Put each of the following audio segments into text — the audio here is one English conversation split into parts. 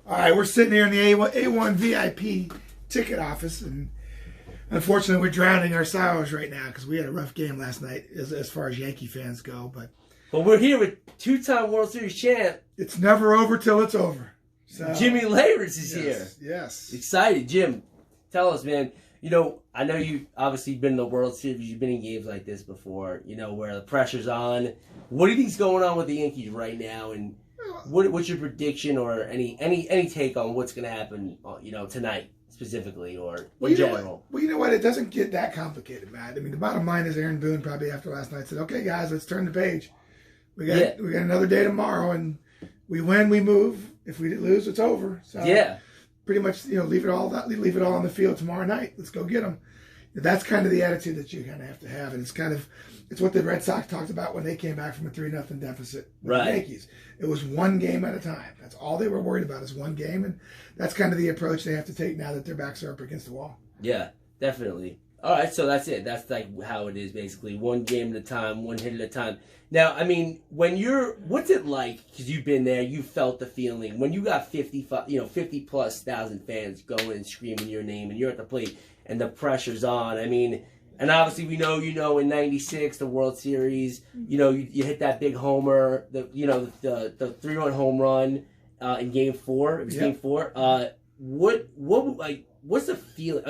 All right, we're sitting here in the A1 VIP ticket office, and unfortunately, we're drowning our sorrows right now because we had a rough game last night as far as Yankee fans go. But we're here with two-time World Series champ. It's never over till it's over. So, Jimmy Leyritz is here. Yes. Excited. Jim, tell us, man. You know, I know you've obviously been in the World Series. You've been in games like this before, you know, where the pressure's on. What do you think's going on with the Yankees right now? And what's your prediction or any take on what's going to happen, you know, tonight specifically or in general? Well, you know what? It doesn't get that complicated, Matt. I mean, the bottom line is Aaron Boone probably after last night said, okay, guys, let's turn the page. We got another day tomorrow, and we win, we move. If we lose, it's over. So pretty much, you know, leave it all on the field tomorrow night. Let's go get them. That's kind of the attitude that you kind of have to have, and it's what the Red Sox talked about when they came back from a 3-0 deficit with the Yankees. It was one game at a time. That's all they were worried about is one game, and that's kind of the approach they have to take now that their backs are up against the wall. Yeah, definitely. All right, so that's it. That's like how it is basically. One game at a time, one hit at a time. Now, I mean, what's it like? Because you've been there, you felt the feeling when you got 50+ thousand fans going and screaming your name, and you're at the plate, and the pressure's on. I mean, and obviously we know, in '96, the World Series, you hit that big homer, the 3-run home run in Game 4. It was Game 4. What's the feeling?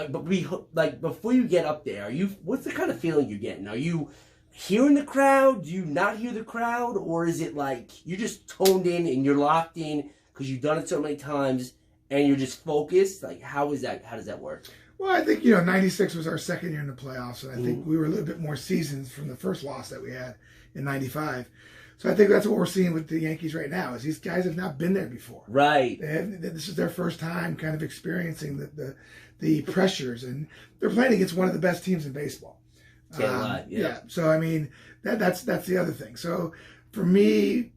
But before you get up there, what's the kind of feeling you're getting? Are you hearing the crowd? Do you not hear the crowd? Or is it like you're just toned in and you're locked in because you've done it so many times and you're just focused? Like, how does that work? Well, I think, 96 was our second year in the playoffs, and I think we were a little bit more seasoned from the first loss that we had in 95. So I think that's what we're seeing with the Yankees right now is these guys have not been there before. Right. This is their first time kind of experiencing the pressures, and they're playing against one of the best teams in baseball. Can't lie. Yeah. So, I mean, that's the other thing. So, for me,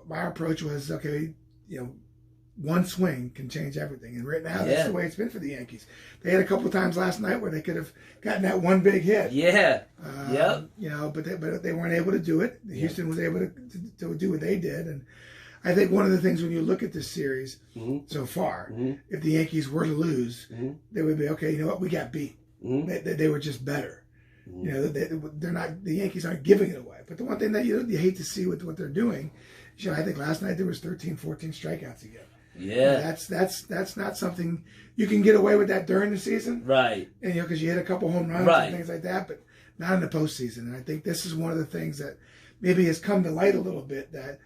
my approach was, okay, one swing can change everything. And right now, that's the way it's been for the Yankees. They had a couple of times last night where they could have gotten that one big hit. Yeah. But they weren't able to do it. Houston was able to do what they did. And I think one of the things when you look at this series so far, if the Yankees were to lose, they would be, okay, you know what, we got beat. They were just better. They're not. The Yankees aren't giving it away. But the one thing that you hate to see with what they're doing, I think last night there was 13, 14 strikeouts again. Yeah, that's not something you can get away with that during the season, right? And because you hit a couple home runs and things like that, but not in the postseason. And I think this is one of the things that maybe has come to light a little bit. That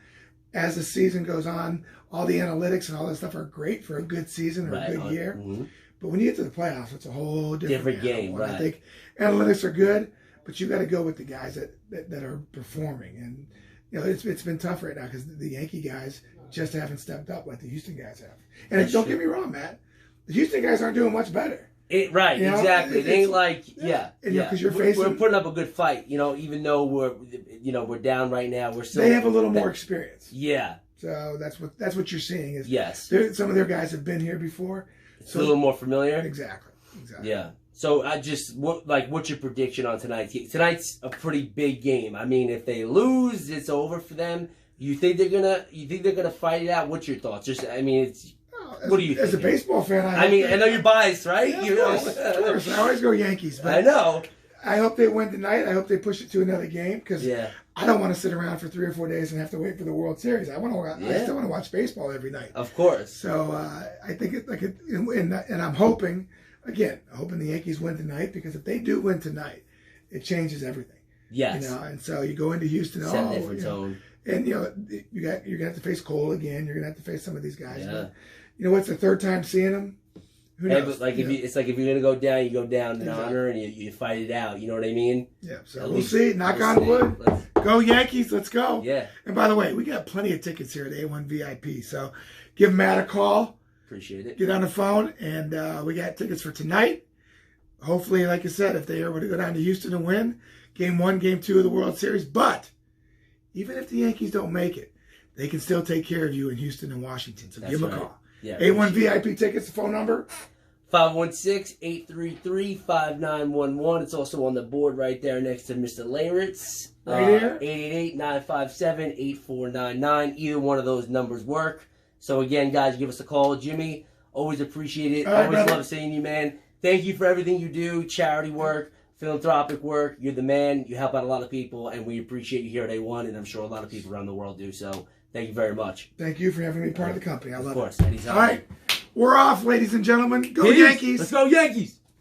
as the season goes on, all the analytics and all that stuff are great for a good season or a good year. But when you get to the playoffs, it's a whole different game. Right. I think analytics are good, but you got to go with the guys that are performing. And it's been tough right now because the Yankee guys just haven't stepped up like the Houston guys have. And don't get me wrong, Matt, the Houston guys aren't doing much better. Exactly. It ain't like because you're facing. We're putting up a good fight. Even though we're down right now, we're still. They have a little more experience. Yeah. So that's what you're seeing is some of their guys have been here before. It's a little more familiar. Exactly. Yeah. So what's your prediction on tonight? Tonight's a pretty big game. I mean, if they lose, it's over for them. You think they're gonna fight it out? What's your thoughts? What do you think? As a baseball fan, I know you're biased, right? Yeah, of course. I always go Yankees. But I know. I hope they win tonight. I hope they push it to another game because I don't want to sit around for 3 or 4 days and have to wait for the World Series. I still want to watch baseball every night. Of course. So I think and I'm hoping the Yankees win tonight because if they do win tonight, it changes everything. Yes. And so you go into Houston. Set a different tone. And you're gonna have to face Cole again. You're gonna have to face some of these guys. Yeah. But what's the third time seeing them? Who knows? But it's like if you're gonna go down, you go down in honor and you fight it out. You know what I mean? Yeah. So we'll see. Knock on wood. Go Yankees. Let's go. Yeah. And by the way, we got plenty of tickets here at A1 VIP. So give Matt a call. Appreciate it. Get on the phone, and we got tickets for tonight. Hopefully, like I said, if they are able to go down to Houston and win Game 1, Game 2 of the World Series, but even if the Yankees don't make it, they can still take care of you in Houston and Washington. So give them a call. Yeah, A1 VIP tickets, the phone number? 516-833-5911. It's also on the board right there next to Mr. Leyritz. Right here? 888-957-8499. Either one of those numbers work. So again, guys, give us a call. Jimmy, always appreciate it. All right, Always brother. love seeing you, man. Thank you for everything you do, charity work, philanthropic work. You're the man. You help out a lot of people, and we appreciate you here at A1, and I'm sure a lot of people around the world do. So thank you very much. Thank you for having me part of the company. I love it. Of course. Anytime. All right. We're off, ladies and gentlemen. Go Peace. Yankees. Let's go Yankees.